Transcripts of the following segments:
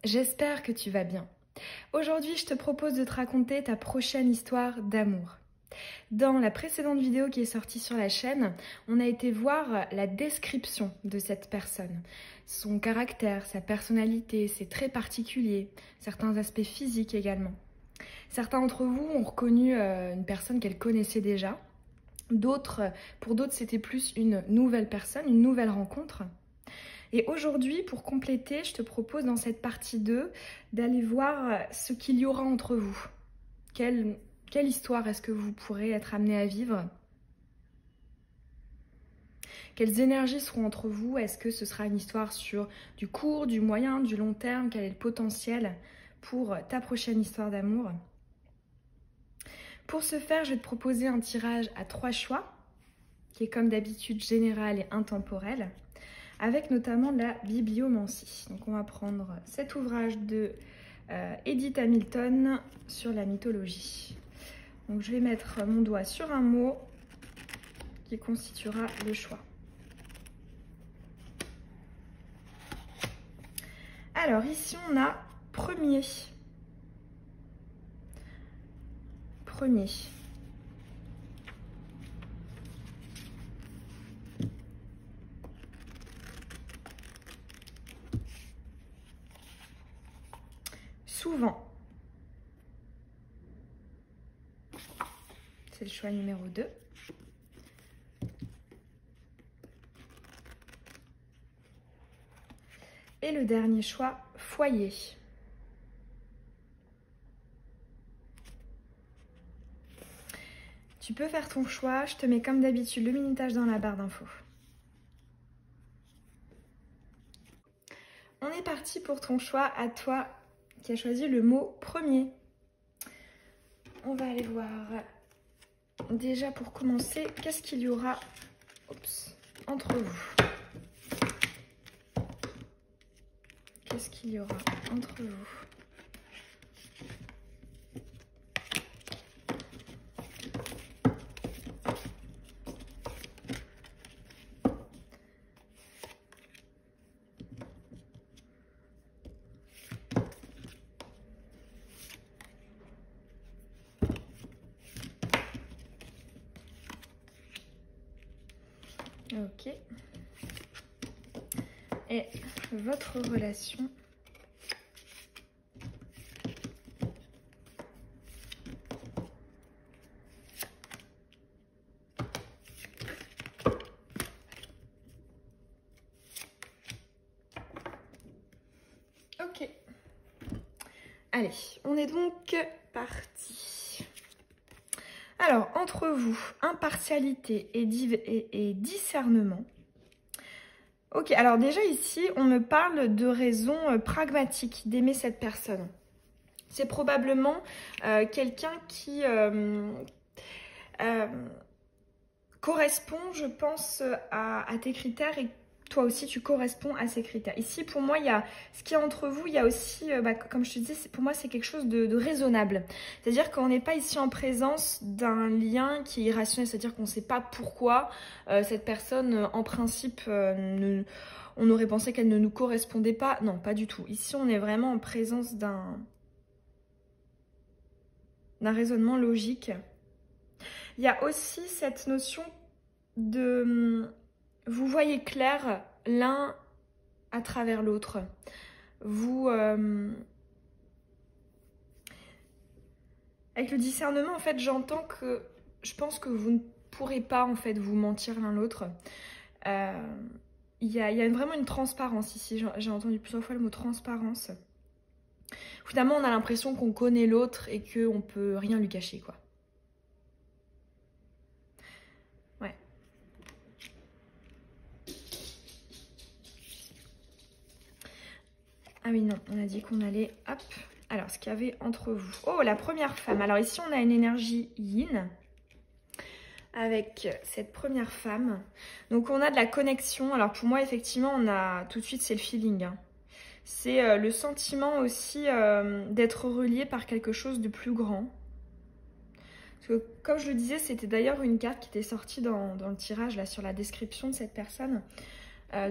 J'espère que tu vas bien. Aujourd'hui, je te propose de te raconter ta prochaine histoire d'amour. Dans la précédente vidéo qui est sortie sur la chaîne, on a été voir la description de cette personne. Son caractère, sa personnalité, ses traits particuliers, certains aspects physiques également. Certains d'entre vous ont reconnu une personne qu'elle connaissait déjà. Pour d'autres, c'était plus une nouvelle personne, une nouvelle rencontre. Et aujourd'hui, pour compléter, je te propose dans cette partie 2 d'aller voir ce qu'il y aura entre vous. Quelle histoire est-ce que vous pourrez être amené à vivre? Quelles énergies seront entre vous? Est-ce que ce sera une histoire sur du court, du moyen, du long terme? Quel est le potentiel pour ta prochaine histoire d'amour? Pour ce faire, je vais te proposer un tirage à 3 choix, qui est comme d'habitude général et intemporel, avec notamment la bibliomancie. Donc on va prendre cet ouvrage de Edith Hamilton sur la mythologie. Donc je vais mettre mon doigt sur un mot qui constituera le choix. Alors ici on a premier. Souvent. C'est le choix numéro 2. Et le dernier choix, foyer. Tu peux faire ton choix, je te mets comme d'habitude le minutage dans la barre d'infos. On est parti pour ton choix, à toi qui as choisi le mot premier. On va aller voir déjà pour commencer, qu'est-ce qu'il y aura entre vous? Qu'est-ce qu'il y aura entre vous? Ok. Et votre relation. Ok. Allez, on est donc parti. Alors, entre vous, impartialité et discernement. Ok, alors déjà ici, on me parle de raisons pragmatiques d'aimer cette personne. C'est probablement quelqu'un qui correspond, je pense, à tes critères et toi aussi tu corresponds à ces critères. Ici, pour moi, il y a ce qui est entre vous, il y a aussi, comme je te disais, pour moi, c'est quelque chose de raisonnable. C'est-à-dire qu'on n'est pas ici en présence d'un lien qui est irrationnel, c'est-à-dire qu'on ne sait pas pourquoi cette personne, en principe, on aurait pensé qu'elle ne nous correspondait pas. Non, pas du tout. Ici, on est vraiment en présence d'un raisonnement logique. Il y a aussi cette notion de... Vous voyez clair l'un à travers l'autre. Vous... Avec le discernement, en fait, j'entends que... Je pense que vous ne pourrez pas, en fait, vous mentir l'un l'autre. Il y a vraiment une transparence ici. J'ai entendu plusieurs fois le mot transparence. Finalement, on a l'impression qu'on connaît l'autre et qu'on ne peut rien lui cacher, quoi. Ouais. Ah oui, non, on a dit qu'on allait... Hop. Alors, ce qu'il y avait entre vous. Oh, la première femme. Alors ici, on a une énergie yin avec cette première femme. Donc, on a de la connexion. Alors, pour moi, effectivement, on a tout de suite, c'est le feeling. Hein. C'est le sentiment aussi d'être relié par quelque chose de plus grand. Parce que, comme je le disais, c'était d'ailleurs une carte qui était sortie dans le tirage, là, sur la description de cette personne.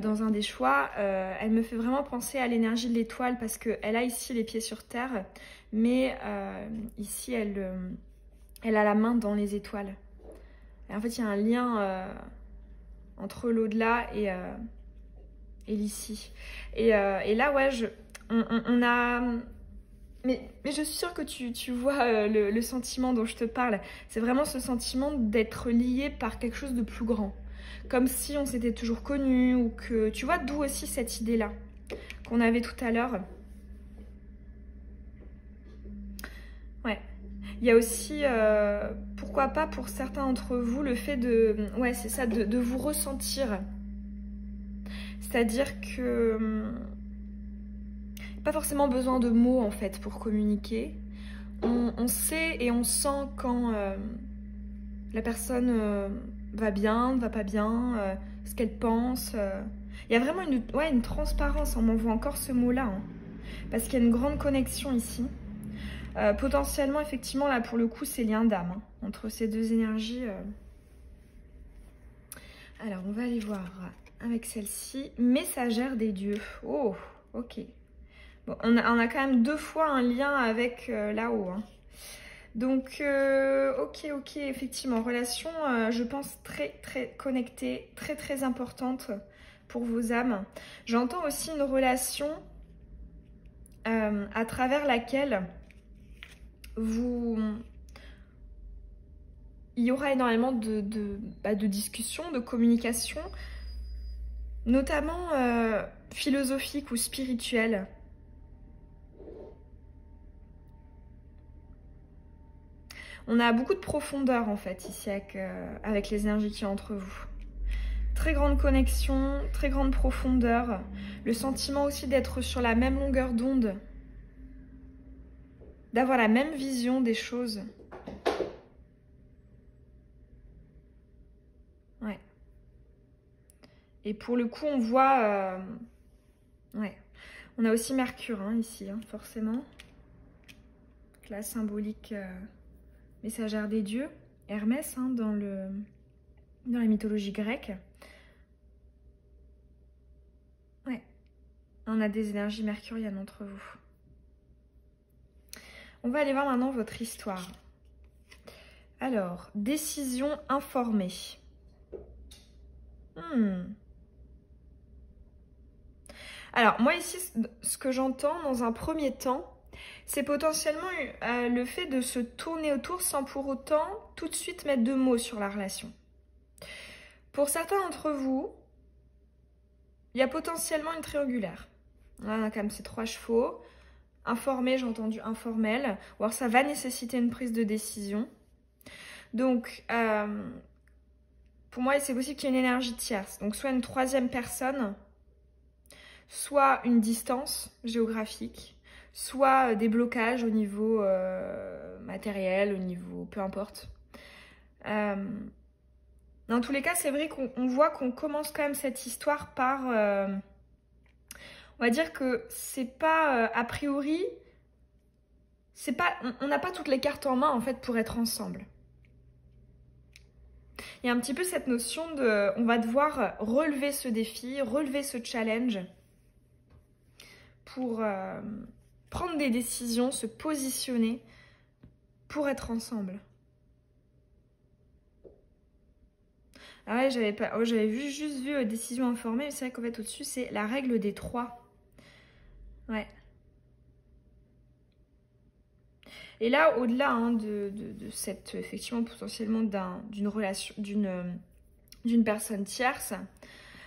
dans un des choix, elle me fait vraiment penser à l'énergie de l'étoile parce qu'elle a ici les pieds sur terre, mais ici elle a la main dans les étoiles. Et en fait, il y a un lien entre l'au-delà et l'ici. Et là, ouais, on a... Mais je suis sûre que tu vois le sentiment dont je te parle. C'est vraiment ce sentiment d'être lié par quelque chose de plus grand. Comme si on s'était toujours connus ou que... Tu vois, d'où aussi cette idée-là qu'on avait tout à l'heure. Ouais. Il y a aussi, pourquoi pas pour certains d'entre vous, le fait de... Ouais, c'est ça, de vous ressentir. C'est-à-dire que... pas forcément besoin de mots, en fait, pour communiquer. On sait et on sent quand la personne va bien, ne va pas bien, ce qu'elle pense. Il y a vraiment une transparence, on m'envoie encore ce mot-là. Hein, parce qu'il y a une grande connexion ici. Potentiellement, effectivement, là, pour le coup, c'est lien d'âme. Hein, entre ces deux énergies. Alors, on va aller voir avec celle-ci. Messagère des dieux. Oh, ok. Bon, on a quand même 2 fois un lien avec là-haut. Hein. Donc, ok, effectivement, relation, je pense, très connectée, très importante pour vos âmes. J'entends aussi une relation à travers laquelle il y aura énormément de discussions, de communication, notamment philosophiques ou spirituelles. On a beaucoup de profondeur en fait ici avec les énergies qui sont entre vous. Très grande connexion, très grande profondeur. Le sentiment aussi d'être sur la même longueur d'onde. D'avoir la même vision des choses. Ouais. Et pour le coup, on voit... ouais. On a aussi Mercure hein, ici, hein, forcément. La symbolique messagère des dieux. Hermès hein, dans la mythologie grecque. Ouais. On a des énergies mercuriennes entre vous. On va aller voir maintenant votre histoire. Alors, décision informée. Alors, moi ici, ce que j'entends dans un premier temps, c'est potentiellement le fait de se tourner autour sans pour autant tout de suite mettre de mots sur la relation. Pour certains d'entre vous, il y a potentiellement une triangulaire. Là, on a quand même ces 3 chevaux. Informé, j'ai entendu informel. Ou alors ça va nécessiter une prise de décision. Donc, pour moi, c'est possible qu'il y ait une énergie tierce. Donc, soit une 3e personne, soit une distance géographique, soit des blocages au niveau matériel, au niveau... peu importe. Dans tous les cas, c'est vrai qu'on voit qu'on commence quand même cette histoire par... on va dire que c'est pas, a priori... c'est pas, on n'a pas toutes les cartes en main, en fait, pour être ensemble. Il y a un petit peu cette notion de... on va devoir relever ce défi, relever ce challenge pour prendre des décisions, se positionner pour être ensemble. Ah ouais, j'avais juste vu décision informée, mais c'est vrai qu'en fait au-dessus c'est la règle des 3. Ouais. Et là, au-delà hein, de cette, effectivement, potentiellement d'une relation, d'une personne tierce,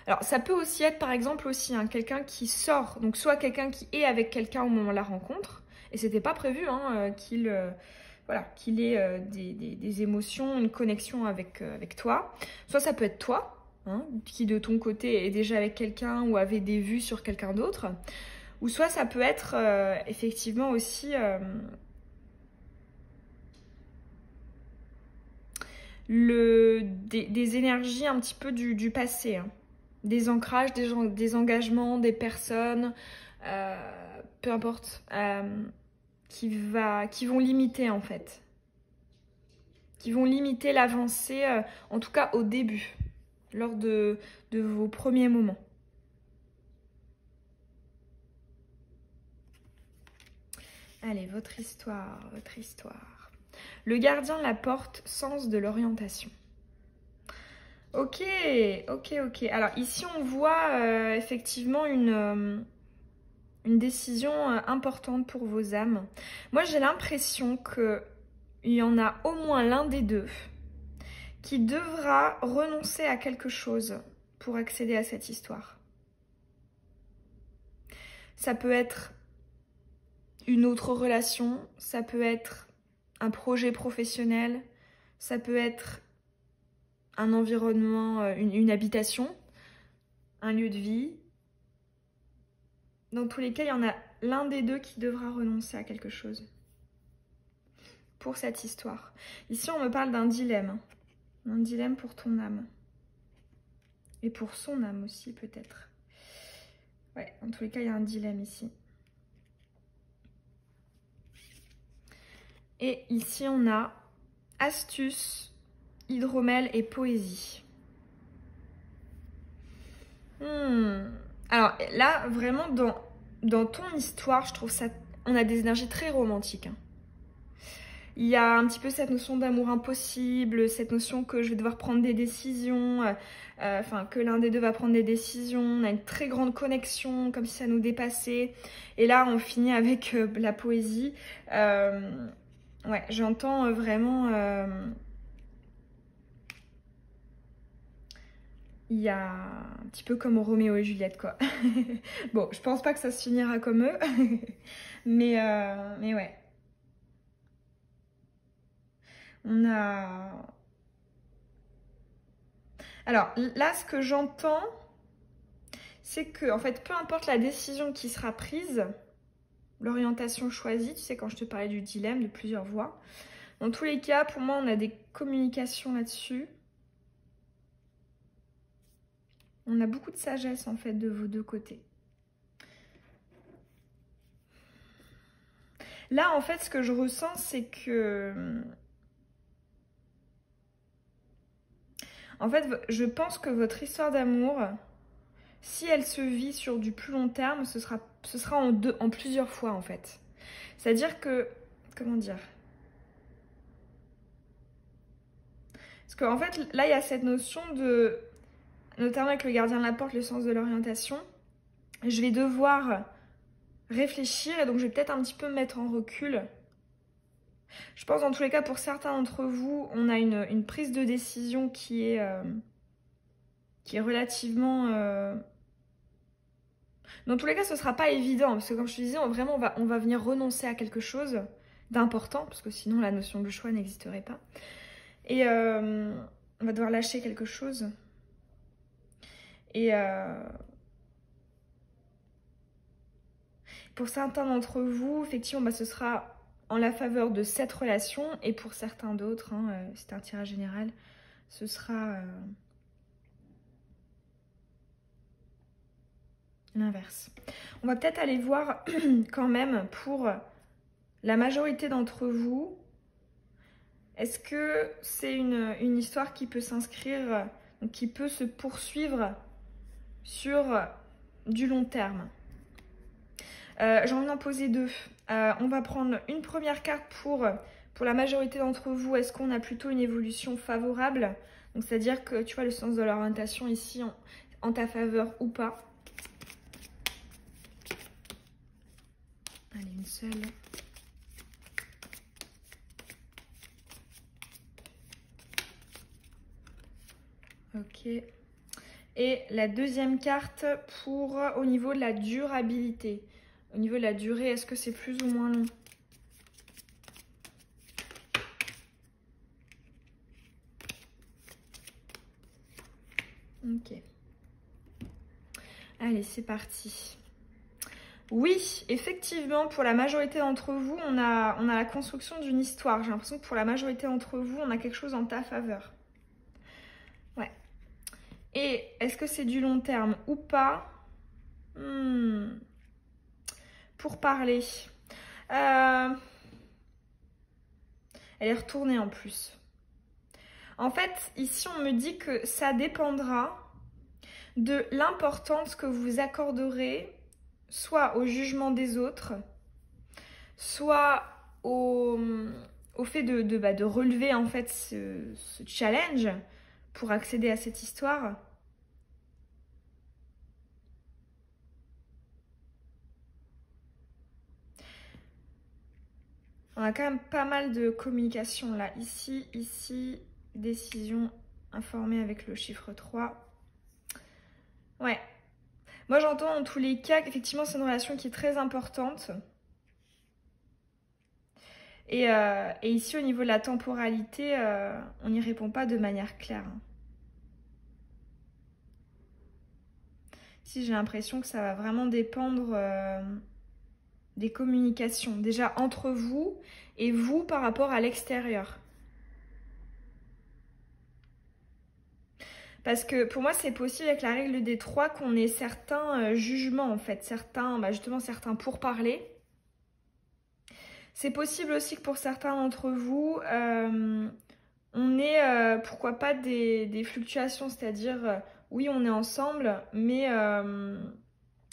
alors ça peut aussi être par exemple aussi hein, quelqu'un qui sort, donc soit quelqu'un qui est avec quelqu'un au moment de la rencontre, et c'était pas prévu hein, qu'il ait des émotions, une connexion avec toi, soit ça peut être toi, hein, qui de ton côté est déjà avec quelqu'un ou avait des vues sur quelqu'un d'autre, ou soit ça peut être effectivement aussi... des énergies un petit peu du passé, hein. Des ancrages, des engagements, des personnes, peu importe, qui vont limiter en fait. Qui vont limiter l'avancée, en tout cas au début, lors de vos premiers moments. Allez, votre histoire, votre histoire. Le gardien de la porte, sens de l'orientation. Ok, ok, ok. Alors ici, on voit effectivement une décision importante pour vos âmes. Moi, j'ai l'impression qu'il y en a au moins l'un des deux qui devra renoncer à quelque chose pour accéder à cette histoire. Ça peut être une autre relation, ça peut être un projet professionnel, ça peut être un environnement, une habitation, un lieu de vie. Dans tous les cas, il y en a l'un des deux qui devra renoncer à quelque chose pour cette histoire. Ici, on me parle d'un dilemme. Un dilemme pour ton âme. Et pour son âme aussi, peut-être. Ouais, en tous les cas, il y a un dilemme ici. Et ici, on a astuce, hydromel et poésie. Alors là, vraiment, dans ton histoire, je trouve ça... On a des énergies très romantiques. Hein. Il y a un petit peu cette notion d'amour impossible, cette notion que je vais devoir prendre des décisions, que l'un des deux va prendre des décisions. On a une très grande connexion, comme si ça nous dépassait. Et là, on finit avec la poésie. Ouais, j'entends vraiment... Il y a un petit peu comme Roméo et Juliette, quoi. Bon, je pense pas que ça se finira comme eux. mais ouais. On a... Alors, là, ce que j'entends, c'est que, en fait, peu importe la décision qui sera prise, l'orientation choisie, tu sais, quand je te parlais du dilemme, de plusieurs voies, dans tous les cas, pour moi, on a des communications là-dessus. On a beaucoup de sagesse, en fait, de vos deux côtés. Là, en fait, ce que je ressens, c'est que... En fait, je pense que votre histoire d'amour, si elle se vit sur du plus long terme, ce sera en plusieurs fois, en fait. C'est-à-dire que... Comment dire ? Parce qu'en fait, là, il y a cette notion de... Notamment avec le gardien de la porte, le sens de l'orientation. Je vais devoir réfléchir et donc je vais peut-être un petit peu me mettre en recul. Je pense dans tous les cas, pour certains d'entre vous, on a une prise de décision qui est relativement... Dans tous les cas, ce ne sera pas évident, parce que comme je te disais, vraiment, on va venir renoncer à quelque chose d'important, parce que sinon la notion de choix n'existerait pas. Et on va devoir lâcher quelque chose. Et pour certains d'entre vous, effectivement, ce sera en la faveur de cette relation. Et pour certains d'autres, c'est un tirage général, ce sera l'inverse. On va peut-être aller voir quand même pour la majorité d'entre vous. Est-ce que c'est une histoire qui peut s'inscrire, qui peut se poursuivre sur du long terme? J'en ai en posé deux. On va prendre une première carte pour la majorité d'entre vous. Est-ce qu'on a plutôt une évolution favorable? Donc c'est-à-dire que tu vois le sens de l'orientation ici en ta faveur ou pas. Allez, une seule. Ok. Et la deuxième carte pour au niveau de la durabilité. Au niveau de la durée, est-ce que c'est plus ou moins long? Ok. Allez, c'est parti. Oui, effectivement, pour la majorité d'entre vous, on a la construction d'une histoire. J'ai l'impression que pour la majorité d'entre vous, on a quelque chose en ta faveur. Ouais. Et est-ce que c'est du long terme ou pas? Pour parler. Elle est retournée en plus. En fait, ici, on me dit que ça dépendra de l'importance que vous accorderez soit au jugement des autres, soit au fait de relever en fait ce challenge pour accéder à cette histoire. On a quand même pas mal de communication là. Ici, décision informée avec le chiffre 3. Ouais. Moi j'entends en tous les cas qu'effectivement c'est une relation qui est très importante. Et ici au niveau de la temporalité, on n'y répond pas de manière claire. Ici j'ai l'impression que ça va vraiment dépendre des communications. Déjà entre vous et vous par rapport à l'extérieur. Parce que pour moi, c'est possible avec la règle des 3 qu'on ait certains jugements, en fait. Justement, certains pourparlers. C'est possible aussi que pour certains d'entre vous, on ait, pourquoi pas, des fluctuations. C'est-à-dire, oui, on est ensemble, mais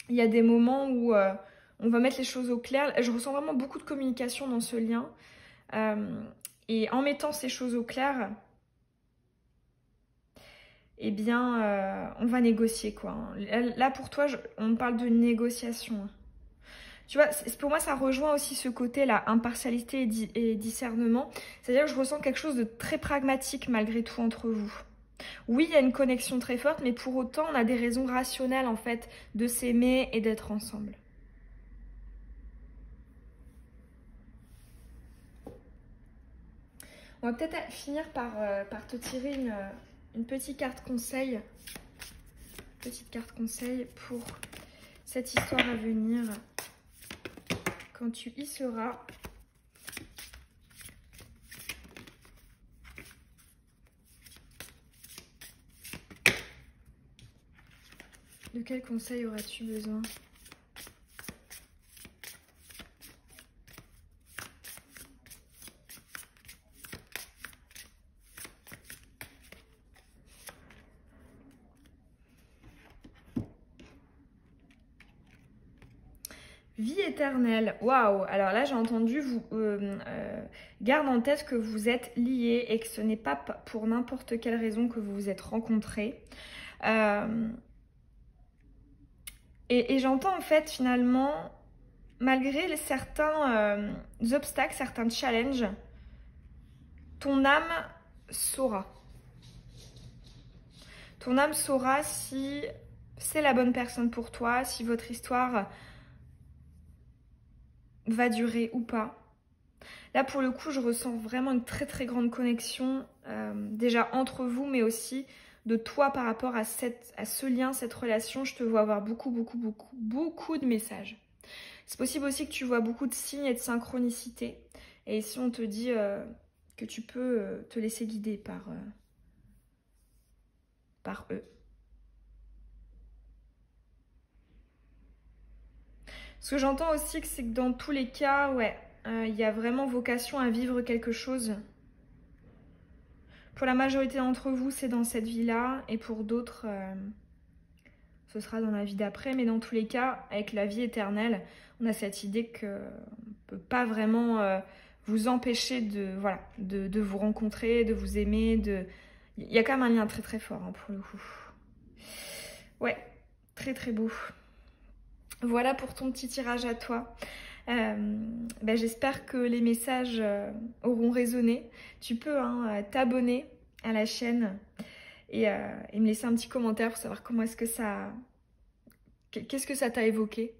il y a des moments où on va mettre les choses au clair. Je ressens vraiment beaucoup de communication dans ce lien. Et en mettant ces choses au clair... eh bien, on va négocier, quoi. Là, pour toi, on me parle de négociation. Tu vois, pour moi, ça rejoint aussi ce côté-là, impartialité et discernement. C'est-à-dire que je ressens quelque chose de très pragmatique, malgré tout, entre vous. Oui, il y a une connexion très forte, mais pour autant, on a des raisons rationnelles, en fait, de s'aimer et d'être ensemble. On va peut-être finir par te tirer une petite carte conseil. Petite carte conseil pour cette histoire à venir. Quand tu y seras. De quel conseil auras-tu besoin ? Vie éternelle, waouh! Alors là, j'ai entendu, garde en tête que vous êtes liés et que ce n'est pas pour n'importe quelle raison que vous vous êtes rencontrés. Et j'entends en fait finalement, malgré certains obstacles, certains challenges, ton âme saura. Ton âme saura si c'est la bonne personne pour toi, si votre histoire va durer ou pas. Là, pour le coup, je ressens vraiment une très très grande connexion, déjà entre vous, mais aussi de toi par rapport à ce lien, cette relation. Je te vois avoir beaucoup de messages. C'est possible aussi que tu vois beaucoup de signes et de synchronicité. Et ici, on te dit que tu peux te laisser guider par eux. Ce que j'entends aussi, c'est que dans tous les cas, ouais, il y a vraiment vocation à vivre quelque chose. Pour la majorité d'entre vous, c'est dans cette vie-là, et pour d'autres, ce sera dans la vie d'après. Mais dans tous les cas, avec la vie éternelle, on a cette idée qu'on ne peut pas vraiment vous empêcher de vous rencontrer, de vous aimer. Il y a quand même un lien très très fort hein, pour le coup. Ouais, très très beau. Voilà pour ton petit tirage à toi. J'espère que les messages auront résonné. Tu peux t'abonner à la chaîne et me laisser un petit commentaire pour savoir comment est-ce que ça... Qu'est-ce que ça t'a évoqué.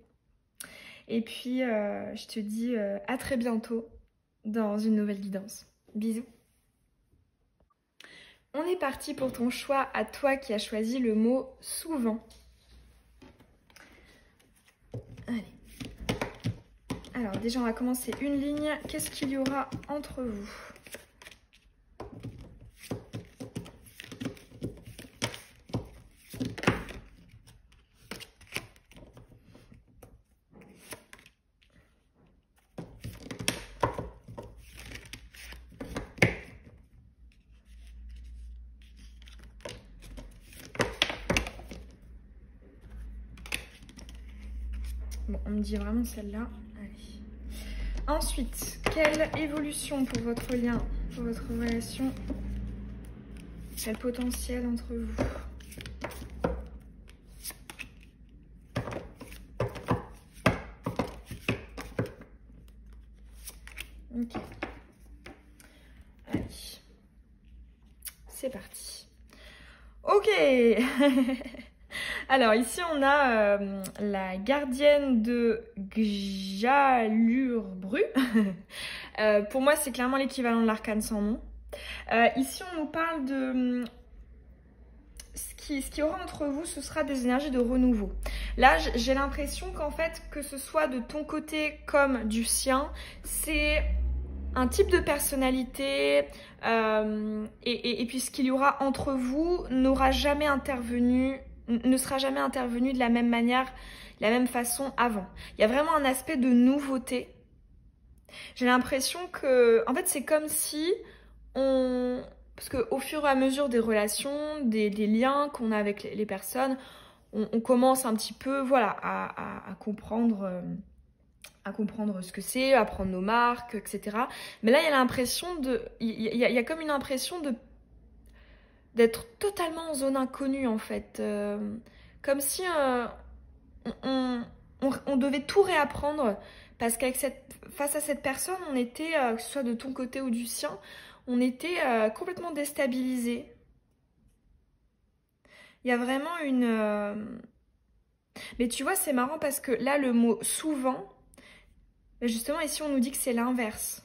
Et puis, je te dis à très bientôt dans une nouvelle guidance. Bisous. On est parti pour ton choix à toi qui as choisi le mot « souvent ». Allez. Alors déjà, on va commencer une ligne. Qu'est-ce qu'il y aura entre vous ? Bon, on me dit vraiment celle-là. Allez. Ensuite, quelle évolution pour votre lien, pour votre relation? Quel potentiel entre vous? Ok. Allez. C'est parti. Ok. Alors ici on a la gardienne de Gjallurbru. Pour moi c'est clairement l'équivalent de l'arcane sans nom. Ici on nous parle de... Ce qui y aura entre vous, ce sera des énergies de renouveau. Là, j'ai l'impression qu'en fait, que ce soit de ton côté comme du sien, c'est un type de personnalité et puis ce qu'il y aura entre vous ne sera jamais intervenu de la même manière, de la même façon avant. Il y a vraiment un aspect de nouveauté. J'ai l'impression que, en fait, c'est comme si parce qu'au fur et à mesure des relations, des liens qu'on a avec les personnes, on commence un petit peu, voilà, à comprendre ce que c'est, à prendre nos marques, etc. Mais là, il y a l'impression il y a comme une impression d'être totalement en zone inconnue, en fait. Comme si on devait tout réapprendre, parce face à cette personne, on était, que ce soit de ton côté ou du sien, on était complètement déstabilisés. Il y a vraiment une... Mais tu vois, c'est marrant parce que là, le mot « souvent », justement, ici, on nous dit que c'est l'inverse.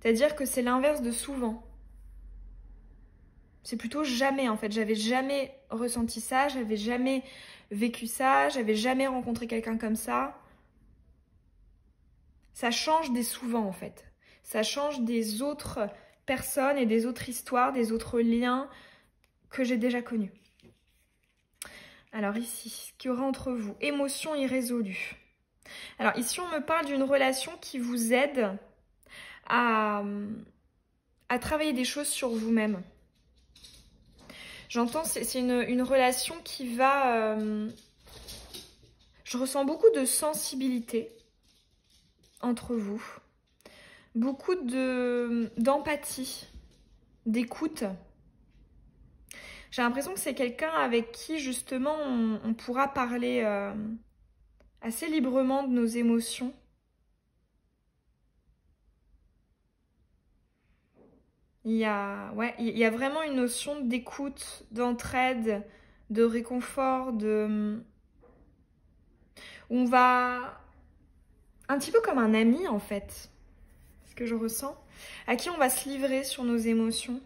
C'est-à-dire que c'est l'inverse de « souvent ». C'est plutôt « jamais », en fait. J'avais jamais ressenti ça, j'avais jamais vécu ça, j'avais jamais rencontré quelqu'un comme ça. Ça change des « souvent », en fait. Ça change des autres personnes et des autres histoires, des autres liens que j'ai déjà connus. Alors ici, ce qu'il y aura entre vous, émotions irrésolues. Alors ici, on me parle d'une relation qui vous aide à travailler des choses sur vous-même. J'entends, c'est une relation qui va... je ressens beaucoup de sensibilité entre vous. Beaucoup d'empathie, d'écoute. J'ai l'impression que c'est quelqu'un avec qui, justement, on pourra parler assez librement de nos émotions. Il y a vraiment une notion d'écoute, d'entraide, de réconfort, on va... Un petit peu comme un ami, en fait, ce que je ressens, à qui on va se livrer sur nos émotions.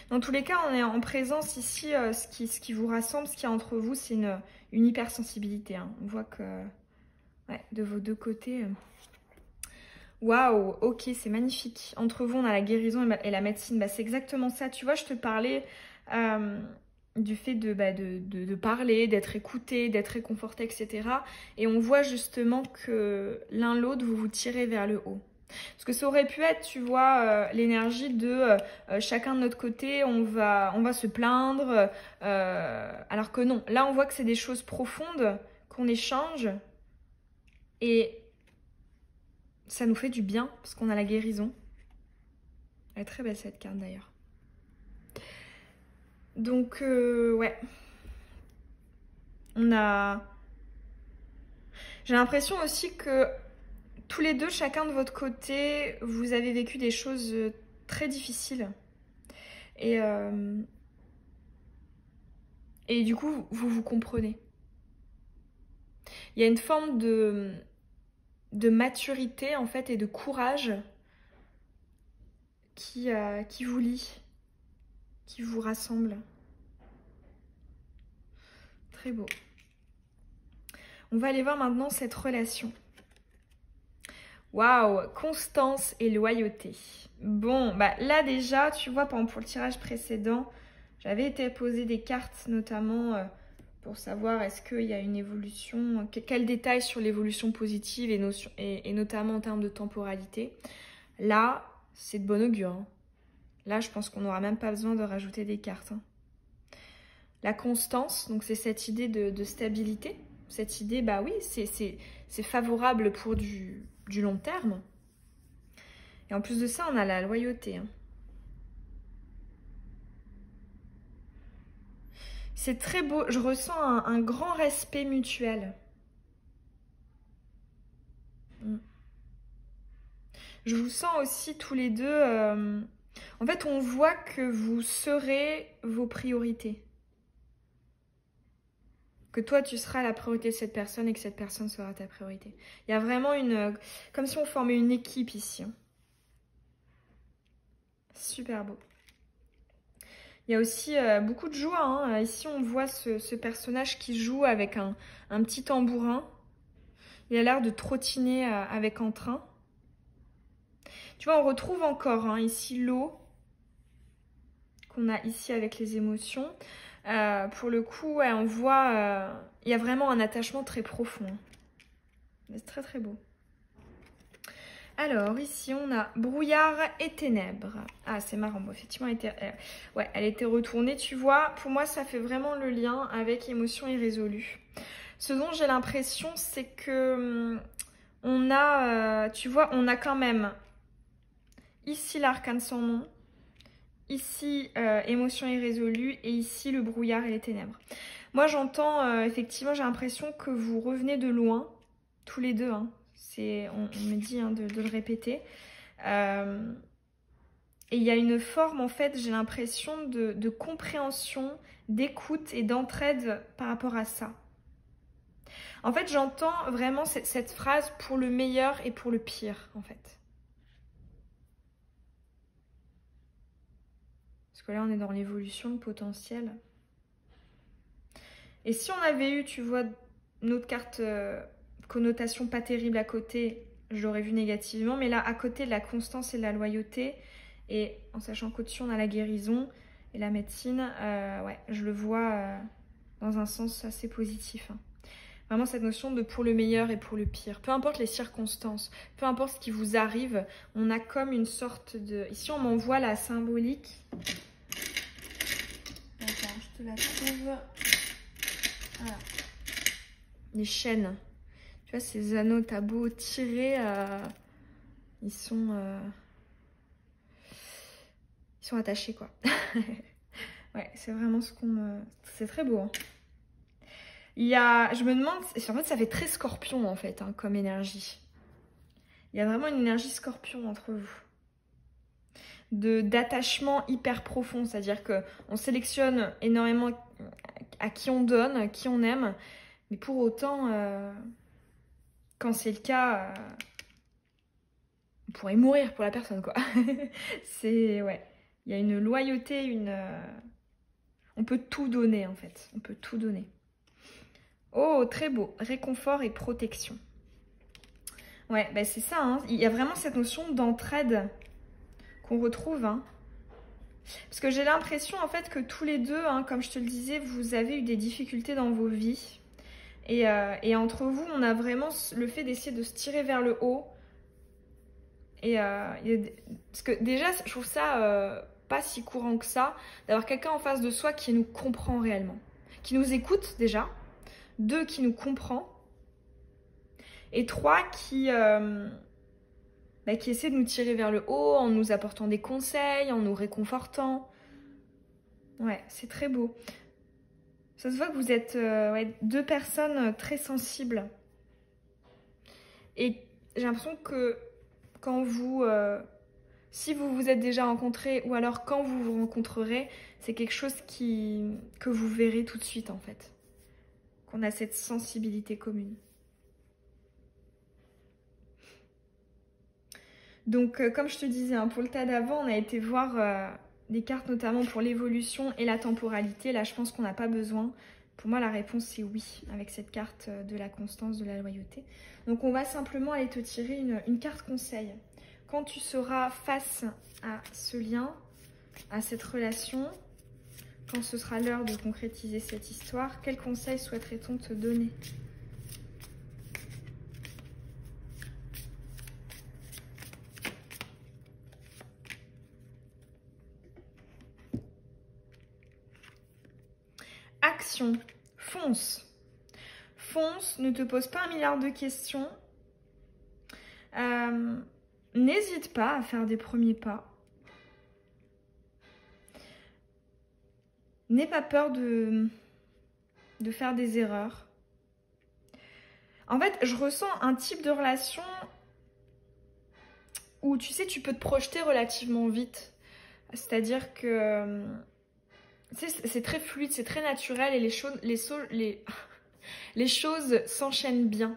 Dans tous les cas, on est en présence ici, ce qui vous rassemble, ce qu'il y a entre vous, c'est une hypersensibilité. Hein. On voit que, ouais, de vos deux côtés... Waouh, ok, c'est magnifique. Entre vous, on a la guérison et la médecine. Bah, c'est exactement ça. Tu vois, je te parlais du fait de parler, d'être écouté, d'être réconforté, etc. Et on voit justement que l'un l'autre, vous vous tirez vers le haut. Parce que ça aurait pu être, tu vois, l'énergie de chacun de notre côté, on va se plaindre. Alors que non, là, on voit que c'est des choses profondes qu'on échange. Et ça nous fait du bien, parce qu'on a la guérison. Elle est très belle cette carte d'ailleurs. Donc, ouais. J'ai l'impression aussi que tous les deux, chacun de votre côté, vous avez vécu des choses très difficiles. Et du coup, vous vous comprenez. Il y a une forme de maturité, en fait, et de courage qui vous lie, qui vous rassemble. Très beau. On va aller voir maintenant cette relation. Waouh, constance et loyauté. Bon, bah là déjà, tu vois, par exemple, pour le tirage précédent, j'avais été poser des cartes, notamment pour savoir est-ce qu'il y a une évolution, quels détails sur l'évolution positive et notamment en termes de temporalité. Là, c'est de bon augure. Hein. Là, je pense qu'on n'aura même pas besoin de rajouter des cartes. Hein. La constance, donc c'est cette idée de stabilité. Cette idée, bah oui, c'est favorable pour du long terme. Et en plus de ça, on a la loyauté. Hein. C'est très beau. Je ressens un grand respect mutuel. Je vous sens aussi tous les deux... En fait, on voit que vous serez vos priorités. Que toi, tu seras la priorité de cette personne et que cette personne sera ta priorité. Il y a vraiment une... Comme si on formait une équipe ici. Hein. Super beau. Il y a aussi beaucoup de joie. Hein. Ici, on voit ce personnage qui joue avec un petit tambourin. Il a l'air de trottiner avec entrain. Tu vois, on retrouve encore hein, ici l'eau qu'on a ici avec les émotions. Pour le coup, ouais, on voit, il y a vraiment un attachement très profond. C'est très très beau. Alors, ici, on a brouillard et ténèbres. Ah, c'est marrant. Bon, effectivement, elle était retournée. Tu vois, pour moi, ça fait vraiment le lien avec émotion irrésolue. Ce dont j'ai l'impression, c'est que on a, tu vois, on a quand même ici l'arcane sans nom, ici émotion irrésolue et ici le brouillard et les ténèbres. Moi, j'entends, effectivement, j'ai l'impression que vous revenez de loin, tous les deux, hein. On me dit hein, de le répéter. Et il y a une forme, en fait, j'ai l'impression de compréhension, d'écoute et d'entraide par rapport à ça. En fait, j'entends vraiment cette phrase pour le meilleur et pour le pire, en fait. Parce que là, on est dans l'évolution, le potentiel. Et si on avait eu, tu vois, notre carte connotation pas terrible à côté, je l'aurais vu négativement. Mais là, à côté de la constance et de la loyauté, et en sachant qu'au-dessus, on a la guérison et la médecine, ouais, je le vois dans un sens assez positif. Hein. Vraiment cette notion de pour le meilleur et pour le pire. Peu importe les circonstances, peu importe ce qui vous arrive, on a comme une sorte de... Ici, on m'envoie la symbolique. Attends, je te la trouve. Voilà. Les chaînes. Tu vois, ces anneaux, t'as beau tirer, ils sont attachés, quoi. Ouais, c'est vraiment ce qu'on... C'est très beau, hein. Je me demande, en fait, ça fait très scorpion, en fait, hein, comme énergie. Il y a vraiment une énergie scorpion entre vous. D'attachement hyper profond, c'est-à-dire qu'on sélectionne énormément à qui on donne, à qui on aime, mais pour autant, quand c'est le cas, on pourrait mourir pour la personne, quoi. Ouais, il y a une loyauté, on peut tout donner, en fait, on peut tout donner. Oh, très beau, réconfort et protection. Ouais, bah c'est ça, hein. Il y a vraiment cette notion d'entraide qu'on retrouve, hein. Parce que j'ai l'impression en fait que tous les deux, hein, comme je te le disais, vous avez eu des difficultés dans vos vies. Et entre vous, on a vraiment le fait d'essayer de se tirer vers le haut. Parce que déjà, je trouve ça pas si courant que ça, d'avoir quelqu'un en face de soi qui nous comprend réellement. Qui nous écoute déjà. 2, qui nous comprend. Et 3, qui essaie de nous tirer vers le haut en nous apportant des conseils, en nous réconfortant. Ouais, c'est très beau. Ça se voit que vous êtes ouais, 2 personnes très sensibles. Et j'ai l'impression que quand si vous vous êtes déjà rencontrés ou alors quand vous vous rencontrerez, c'est quelque chose que vous verrez tout de suite en fait. Qu'on a cette sensibilité commune. Donc, comme je te disais, hein, pour le tas d'avant, on a été voir des cartes notamment pour l'évolution et la temporalité. Là, je pense qu'on n'a pas besoin. Pour moi, la réponse, c'est oui, avec cette carte de la constance, de la loyauté. Donc, on va simplement aller te tirer une carte conseil. Quand tu seras face à ce lien, à cette relation, quand ce sera l'heure de concrétiser cette histoire, quel conseil souhaiterait-on te donner ? Action, fonce. fonce, ne te pose pas un milliard de questions. N'hésite pas à faire des premiers pas. N'aie pas peur de faire des erreurs. En fait, je ressens un type de relation où, tu sais, tu peux te projeter relativement vite. C'est-à-dire que c'est très fluide, c'est très naturel et les choses s'enchaînent bien.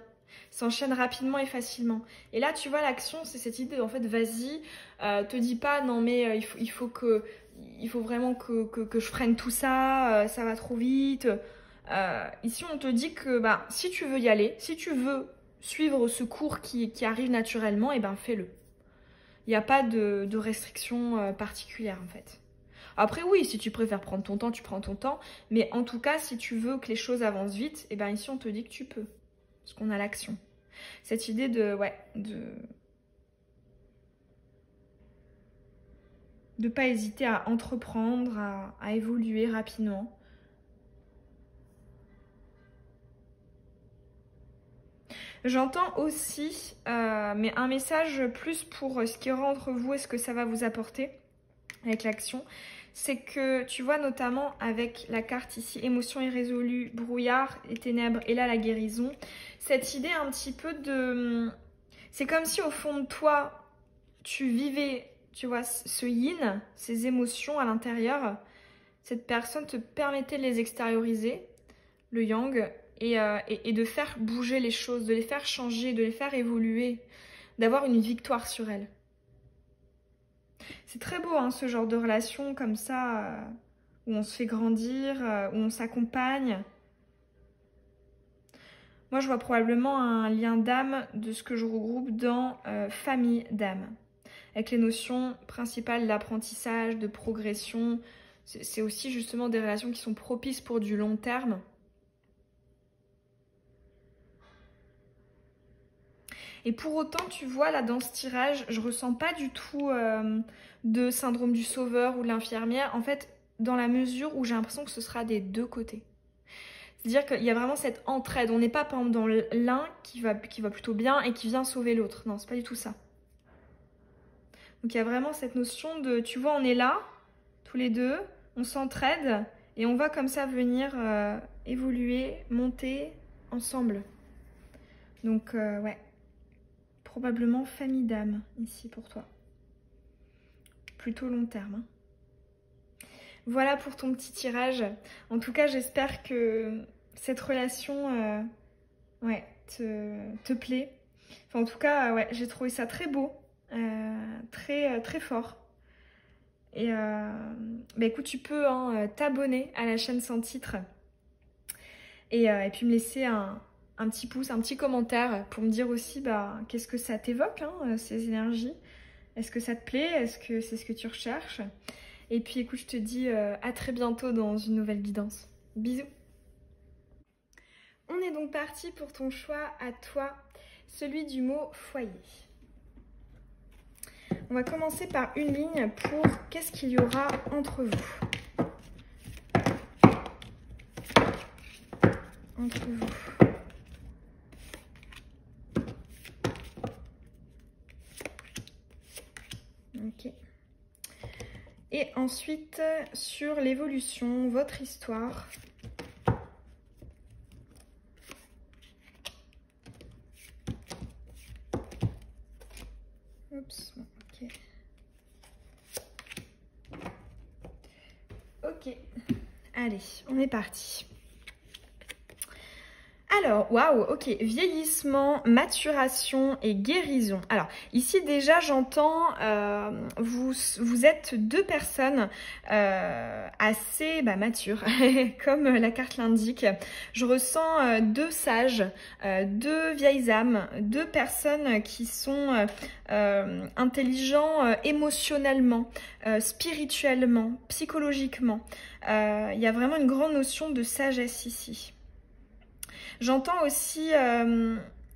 S'enchaînent rapidement et facilement. Et là, tu vois, l'action, c'est cette idée, en fait, vas-y, te dis pas, non mais il faut vraiment que je freine tout ça, ça va trop vite. Ici, on te dit que bah, si tu veux y aller, si tu veux suivre ce cours qui arrive naturellement, et ben fais-le. Il n'y a pas de restriction particulière, en fait. Après, oui, si tu préfères prendre ton temps, tu prends ton temps. Mais en tout cas, si tu veux que les choses avancent vite, et ben ici, on te dit que tu peux. Parce qu'on a l'action. Cette idée de pas hésiter à entreprendre, à évoluer rapidement. J'entends aussi, mais un message plus pour ce qui est entre vous et ce que ça va vous apporter avec l'action. C'est que tu vois notamment avec la carte ici, émotion irrésolue, brouillard et ténèbres, et là la guérison, cette idée un petit peu de... C'est comme si au fond de toi, tu vivais, tu vois, ce yin, ces émotions à l'intérieur. Cette personne te permettait de les extérioriser, le yang, et de faire bouger les choses, de les faire changer, de les faire évoluer, d'avoir une victoire sur elles. C'est très beau, hein, ce genre de relation comme ça, où on se fait grandir, où on s'accompagne. Moi, je vois probablement un lien d'âme de ce que je regroupe dans famille d'âme. Avec les notions principales d'apprentissage, de progression. C'est aussi justement des relations qui sont propices pour du long terme. Et pour autant, tu vois, là, dans ce tirage, je ressens pas du tout de syndrome du sauveur ou de l'infirmière. En fait, dans la mesure où j'ai l'impression que ce sera des deux côtés. C'est-à-dire qu'il y a vraiment cette entraide. On n'est pas, par exemple, dans l'un qui va plutôt bien et qui vient sauver l'autre. Non, c'est pas du tout ça. Donc, il y a vraiment cette notion de, tu vois, on est là, tous les deux, on s'entraide et on va comme ça venir évoluer, monter ensemble. Donc, ouais. Probablement famille d'âme ici pour toi. Plutôt long terme. Hein. Voilà pour ton petit tirage. En tout cas, j'espère que cette relation te plaît. Enfin, en tout cas, ouais, j'ai trouvé ça très beau, très fort. Et bah, écoute, tu peux t'abonner à la chaîne sans titre et puis me laisser un petit pouce, un petit commentaire pour me dire aussi qu'est-ce que ça t'évoque, ces énergies. Est-ce que ça te plaît? Est-ce que c'est ce que tu recherches? Et puis écoute, je te dis à très bientôt dans une nouvelle guidance. Bisous. On est donc parti pour ton choix à toi, celui du mot foyer. On va commencer par une ligne pour qu'est-ce qu'il y aura entre vous. Entre vous. Ok. Et ensuite, sur l'évolution, votre histoire. Oups, ok. Ok. Allez, on est parti. Alors, waouh, ok, vieillissement, maturation et guérison. Alors, ici déjà, j'entends, vous êtes deux personnes assez matures, comme la carte l'indique. Je ressens deux sages, deux vieilles âmes, deux personnes qui sont intelligents émotionnellement, spirituellement, psychologiquement. Il y a vraiment une grande notion de sagesse ici. J'entends aussi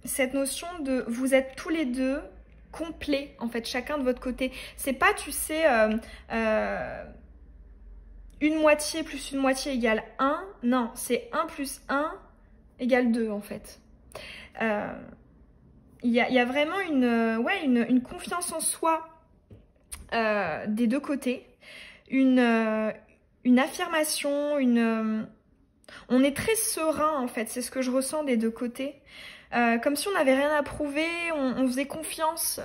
cette notion de vous êtes tous les deux complets, en fait, chacun de votre côté. C'est pas, tu sais, une moitié plus une moitié égale 1. Non, c'est 1 plus 1 égale 2 en fait. Il y a vraiment une confiance en soi des deux côtés, une affirmation, on est très serein en fait, c'est ce que je ressens des deux côtés. Comme si on n'avait rien à prouver, on faisait confiance,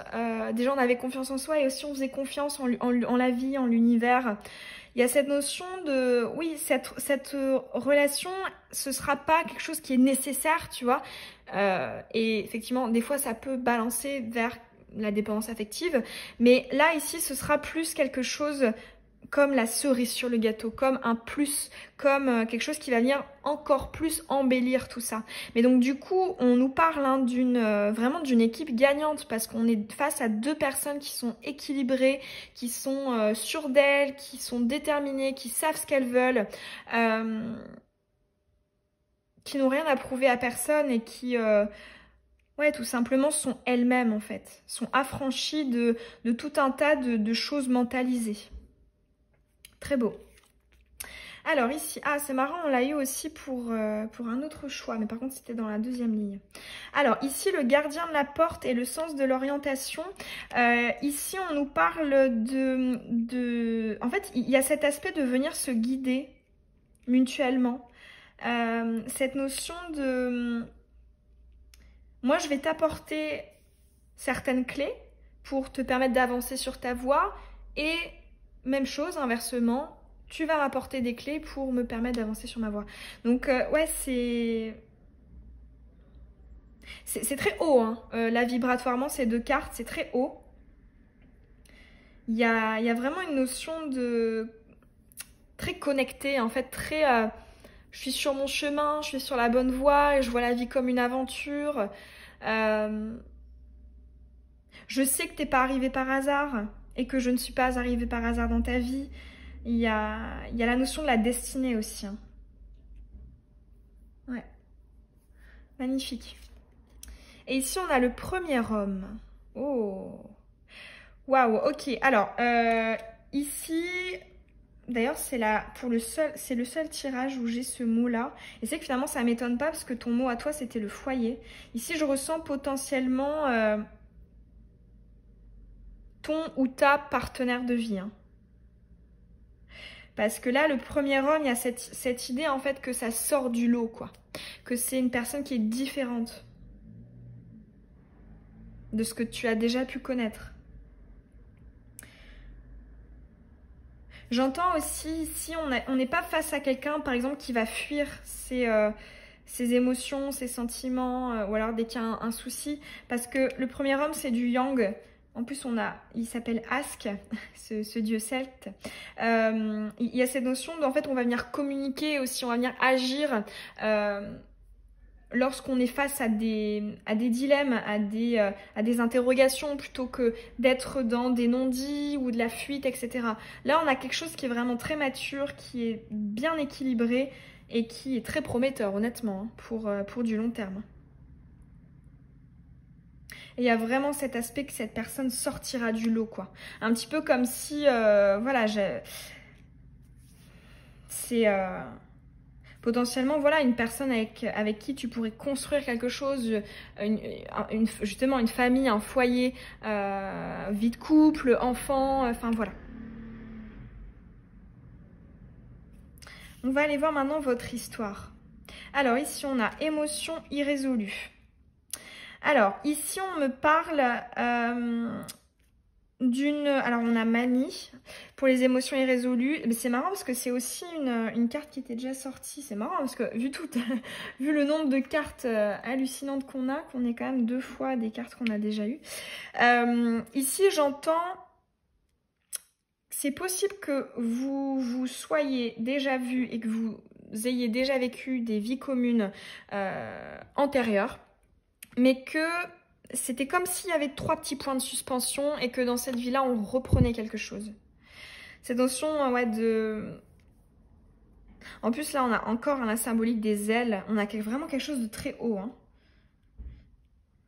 déjà on avait confiance en soi et aussi on faisait confiance en la vie, en l'univers. Il y a cette notion de, oui, cette relation, ce sera pas quelque chose qui est nécessaire, tu vois. Et effectivement, des fois, ça peut balancer vers la dépendance affective. Mais là, ici, ce sera plus quelque chose comme la cerise sur le gâteau, comme un plus, comme quelque chose qui va venir encore plus embellir tout ça. Mais donc du coup, on nous parle hein, vraiment d'une équipe gagnante parce qu'on est face à deux personnes qui sont équilibrées, qui sont sûres d'elles, qui sont déterminées, qui savent ce qu'elles veulent, qui n'ont rien à prouver à personne et qui... ouais, tout simplement sont elles-mêmes en fait, sont affranchies de tout un tas de choses mentalisées. Très beau. Alors ici, ah c'est marrant, on l'a eu aussi pour un autre choix, mais par contre c'était dans la deuxième ligne. Alors ici, le gardien de la porte et le sens de l'orientation. Ici, on nous parle En fait, il y a cet aspect de venir se guider mutuellement. Cette notion de... Moi, je vais t'apporter certaines clés pour te permettre d'avancer sur ta voie et... Même chose, inversement, tu vas m'apporter des clés pour me permettre d'avancer sur ma voie. Donc, ouais, c'est très haut, hein. Là, vibratoirement, ces deux cartes, c'est très haut. Il y a vraiment une notion de... très connectée, en fait, très... je suis sur mon chemin, je suis sur la bonne voie, et je vois la vie comme une aventure. Je sais que t'es pas arrivé par hasard et que je ne suis pas arrivée par hasard dans ta vie. Il y a la notion de la destinée aussi. Hein. Ouais. Magnifique. Et ici, on a le premier homme. Oh. Waouh, ok. Alors, ici... D'ailleurs, c'est le seul tirage où j'ai ce mot-là. Et c'est que finalement, ça m'étonne pas parce que ton mot à toi, c'était le foyer. Ici, je ressens potentiellement ton ou ta partenaire de vie. Hein. Parce que là, le premier homme, il y a cette idée en fait que ça sort du lot, quoi. Que c'est une personne qui est différente de ce que tu as déjà pu connaître. J'entends aussi ici, on n'est pas face à quelqu'un, par exemple, qui va fuir ses émotions, ses sentiments, ou alors dès qu'il y a un souci. Parce que le premier homme, c'est du yang. En plus, il s'appelle Ask, ce dieu celte. Il y a cette notion d'en fait, on va venir communiquer aussi, on va venir agir lorsqu'on est face à des dilemmes, à des interrogations, plutôt que d'être dans des non-dits ou de la fuite, etc. Là, on a quelque chose qui est vraiment très mature, qui est bien équilibré et qui est très prometteur, honnêtement, hein, pour du long terme. Et il y a vraiment cet aspect que cette personne sortira du lot, quoi. Un petit peu comme si, voilà, c'est... potentiellement, voilà, une personne avec qui tu pourrais construire quelque chose, justement une famille, un foyer, vie de couple, enfant, enfin voilà. On va aller voir maintenant votre histoire. Alors ici, on a émotion irrésolue. Alors ici, on me parle alors on a manie pour les émotions irrésolues. Mais c'est marrant parce que c'est aussi une carte qui était déjà sortie. C'est marrant parce que vu le nombre de cartes hallucinantes qu'on est quand même 2 fois des cartes qu'on a déjà eues. Ici j'entends, c'est possible que vous soyez déjà vu et que vous ayez déjà vécu des vies communes antérieures, mais que c'était comme s'il y avait 3 petits points de suspension et que dans cette vie-là, on reprenait quelque chose. Cette notion, ouais, de... En plus, là, on a encore la symbolique des ailes. On a vraiment quelque chose de très haut. Hein.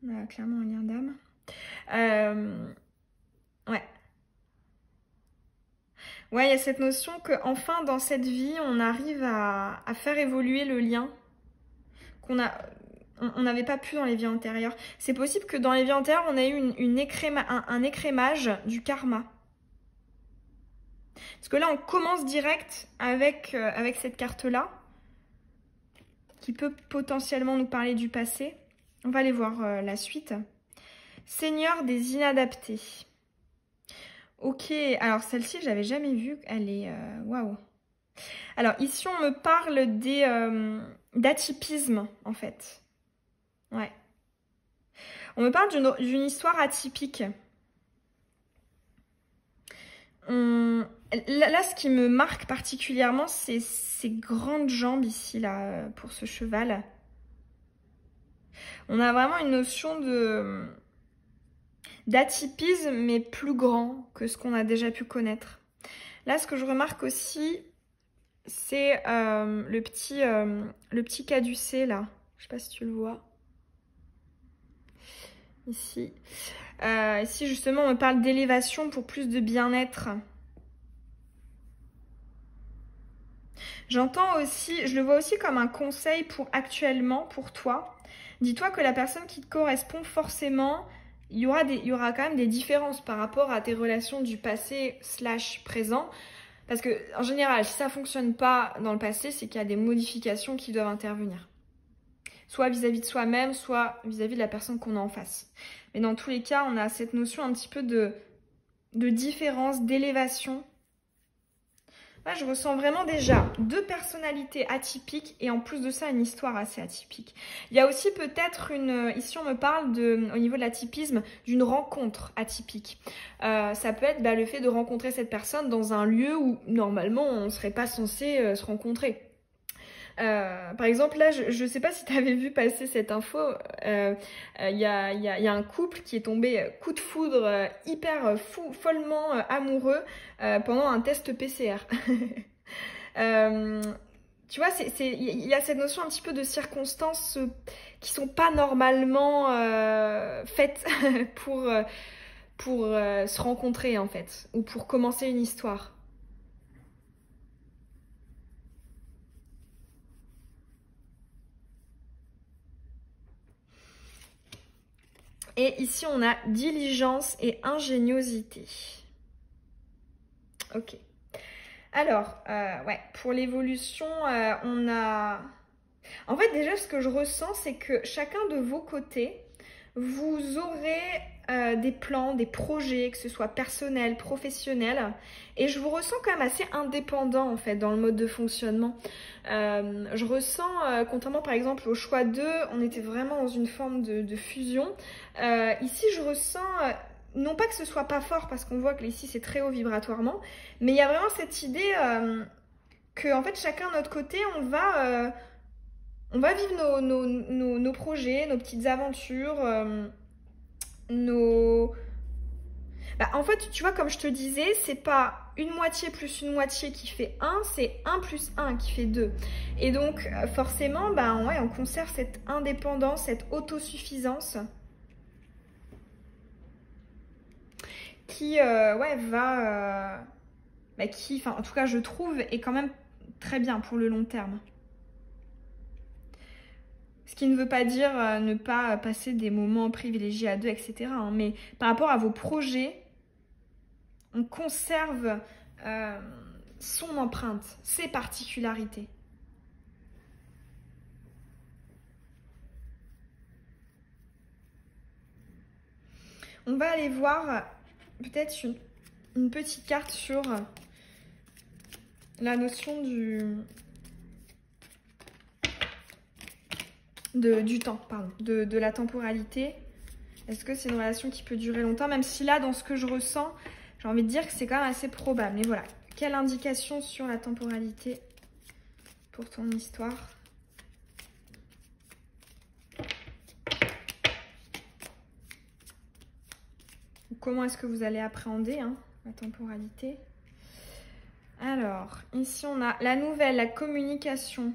On a clairement un lien d'âme. Ouais. Ouais, il y a cette notion qu'enfin, dans cette vie, on arrive à faire évoluer le lien on n'avait pas pu dans les vies antérieures. C'est possible que dans les vies antérieures, on ait eu un écrémage du karma. Parce que là, on commence direct avec cette carte-là, qui peut potentiellement nous parler du passé. On va aller voir la suite. Seigneur des inadaptés. Ok, alors celle-ci, je l'avais jamais vue. Elle est... waouh. Alors ici, on me parle d'atypisme, en fait. Ouais. On me parle d'une histoire atypique. Là, ce qui me marque particulièrement, c'est ces grandes jambes ici, là, pour ce cheval. On a vraiment une notion d'atypisme, mais plus grand que ce qu'on a déjà pu connaître. Là, ce que je remarque aussi, c'est le petit caducée, là. Je sais pas si tu le vois. Ici. Ici, justement, on me parle d'élévation pour plus de bien-être. J'entends aussi, je le vois aussi comme un conseil pour actuellement, pour toi. Dis-toi que la personne qui te correspond forcément, il y aura quand même des différences par rapport à tes relations du passé / présent. Parce que, en général, si ça ne fonctionne pas dans le passé, c'est qu'il y a des modifications qui doivent intervenir. Soit vis-à-vis de soi-même, soit vis-à-vis de la personne qu'on a en face. Mais dans tous les cas, on a cette notion un petit peu de différence, d'élévation. Là, je ressens vraiment déjà 2 personnalités atypiques et en plus de ça, une histoire assez atypique. Il y a aussi peut-être ici on me parle au niveau de l'atypisme, d'une rencontre atypique. Ça peut être le fait de rencontrer cette personne dans un lieu où normalement on ne serait pas censé se rencontrer. Par exemple, là, je ne sais pas si tu avais vu passer cette info, y a un couple qui est tombé coup de foudre hyper follement amoureux pendant un test PCR. Tu vois, il y a cette notion un petit peu de circonstances qui sont pas normalement faites pour se rencontrer en fait, ou pour commencer une histoire. Et ici, on a diligence et ingéniosité. Ok. Alors, ouais, pour l'évolution, on a... En fait, déjà, ce que je ressens, c'est que chacun de vos côtés, vous aurez des plans, des projets, que ce soit personnel, professionnel. Et je vous ressens quand même assez indépendant, en fait, dans le mode de fonctionnement. Je ressens, contrairement par exemple au choix 2, on était vraiment dans une forme de fusion. Ici, je ressens... non pas que ce soit pas fort, parce qu'on voit que ici c'est très haut vibratoirement, mais il y a vraiment cette idée que en fait chacun de notre côté, on va vivre nos projets, nos petites aventures, en fait, tu vois, comme je te disais, c'est pas une moitié plus une moitié qui fait 1, c'est 1 plus 1 qui fait 2. Et donc, forcément, ouais, on conserve cette indépendance, cette autosuffisance qui, ouais, qui, en tout cas, je trouve, est quand même très bien pour le long terme. Ce qui ne veut pas dire ne pas passer des moments privilégiés à 2, etc. hein, mais par rapport à vos projets, on conserve son empreinte, ses particularités. On va aller voir peut-être une petite carte sur la notion du temps, pardon, de la temporalité. Est-ce que c'est une relation qui peut durer longtemps? Même si là, dans ce que je ressens, j'ai envie de dire que c'est quand même assez probable. Mais voilà, quelle indication sur la temporalité pour ton histoire? Comment est-ce que vous allez appréhender la temporalité? Alors, ici on a la nouvelle, la communication.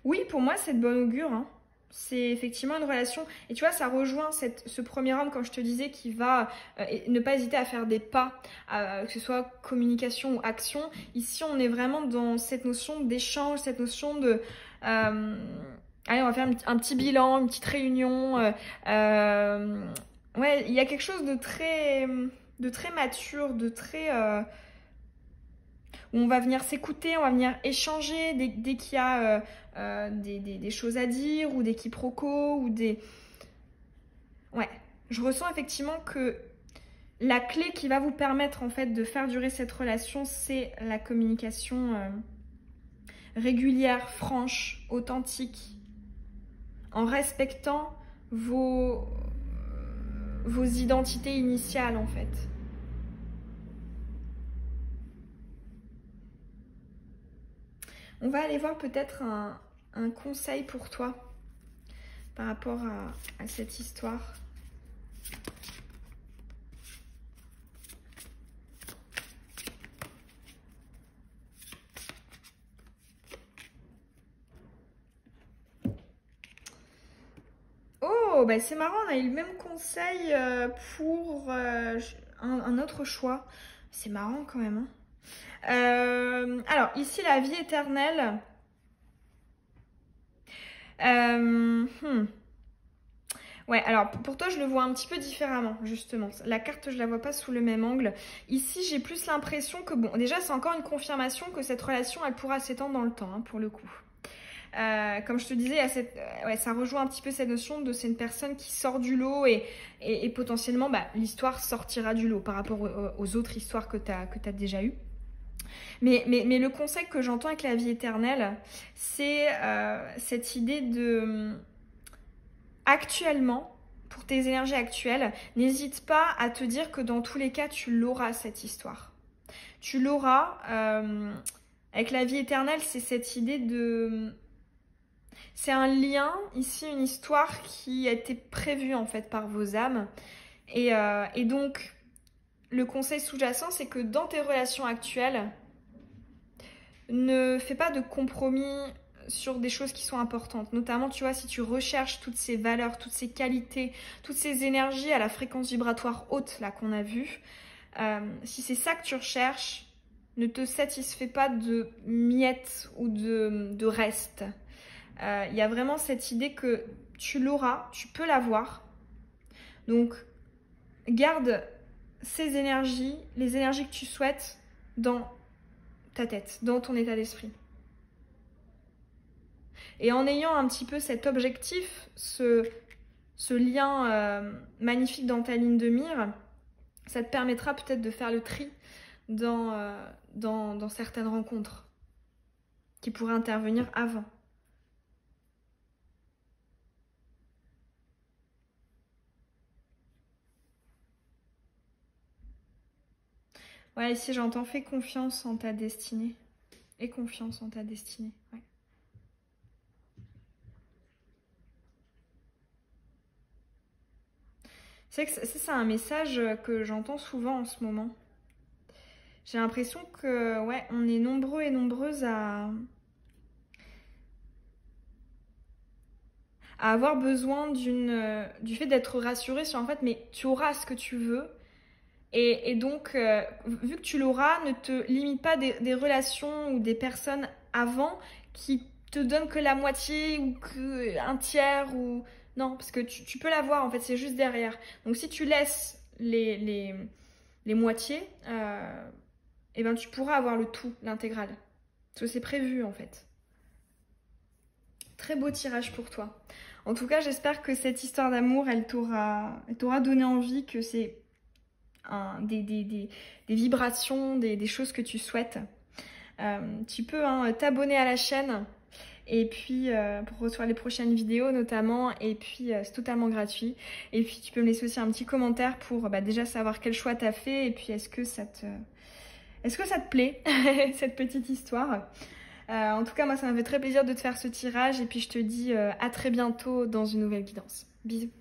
Oui, pour moi, c'est de bon augure. C'est effectivement une relation. Et tu vois, ça rejoint ce premier homme, comme je te disais, qui va ne pas hésiter à faire des pas, que ce soit communication ou action. Ici, on est vraiment dans cette notion d'échange, cette notion allez, on va faire un petit bilan, une petite réunion. Ouais, il y a quelque chose de très mature, de très... où on va venir s'écouter, on va venir échanger dès qu'il y a des choses à dire ou des quiproquos ou des... Ouais, je ressens effectivement que la clé qui va vous permettre en fait de faire durer cette relation, c'est la communication régulière, franche, authentique, en respectant vos identités initiales en fait. On va aller voir peut-être un conseil pour toi par rapport à cette histoire. Oh, bah c'est marrant, on a eu le même conseil pour un autre choix. C'est marrant quand même. Hein. Alors, ici, la vie éternelle. Ouais, alors pour toi, je le vois un petit peu différemment, justement. La carte, je la vois pas sous le même angle. Ici, j'ai plus l'impression que, bon, déjà, c'est encore une confirmation que cette relation, elle pourra s'étendre dans le temps, hein, pour le coup. Comme je te disais, ouais, ça rejoint un petit peu cette notion de c'est une personne qui sort du lot et potentiellement bah, l'histoire sortira du lot par rapport aux autres histoires que tu as déjà eues. Mais le conseil que j'entends avec la vie éternelle, c'est cette idée de actuellement, pour tes énergies actuelles, n'hésite pas à te dire que dans tous les cas, tu l'auras cette histoire. Tu l'auras. Avec la vie éternelle, c'est cette idée de... C'est un lien, ici une histoire qui a été prévue en fait par vos âmes. Et donc, le conseil sous-jacent, c'est que dans tes relations actuelles, ne fais pas de compromis sur des choses qui sont importantes. Notamment, tu vois, si tu recherches toutes ces valeurs, toutes ces qualités, toutes ces énergies à la fréquence vibratoire haute là qu'on a vue, si c'est ça que tu recherches, ne te satisfais pas de miettes ou de restes. Il y a vraiment cette idée que tu l'auras, tu peux l'avoir. Donc, garde ces énergies, les énergies que tu souhaites dans ta tête, dans ton état d'esprit. Et en ayant un petit peu cet objectif, ce lien magnifique dans ta ligne de mire, ça te permettra peut-être de faire le tri dans certaines rencontres qui pourraient intervenir avant. Ouais, ici j'entends fais confiance en ta destinée. Et confiance en ta destinée, ouais. C'est que c'est un message que j'entends souvent en ce moment. J'ai l'impression que, ouais, on est nombreux et nombreuses à avoir besoin du fait d'être rassuré sur en fait, mais tu auras ce que tu veux. Et donc, vu que tu l'auras, ne te limite pas des relations ou des personnes avant qui te donnent que la moitié ou que un tiers ou... Non, parce que tu peux l'avoir, en fait, c'est juste derrière. Donc, si tu laisses les moitiés, eh ben, tu pourras avoir le tout, l'intégrale. Parce que c'est prévu, en fait. Très beau tirage pour toi. En tout cas, j'espère que cette histoire d'amour, elle t'aura donné envie, que c'est des vibrations, des choses que tu souhaites. Tu peux t'abonner à la chaîne et puis pour recevoir les prochaines vidéos notamment, et puis c'est totalement gratuit. Et puis tu peux me laisser aussi un petit commentaire pour déjà savoir quel choix tu as fait et puis est-ce que ça te plaît cette petite histoire. En tout cas, moi ça m'a fait très plaisir de te faire ce tirage et puis je te dis à très bientôt dans une nouvelle guidance. Bisous.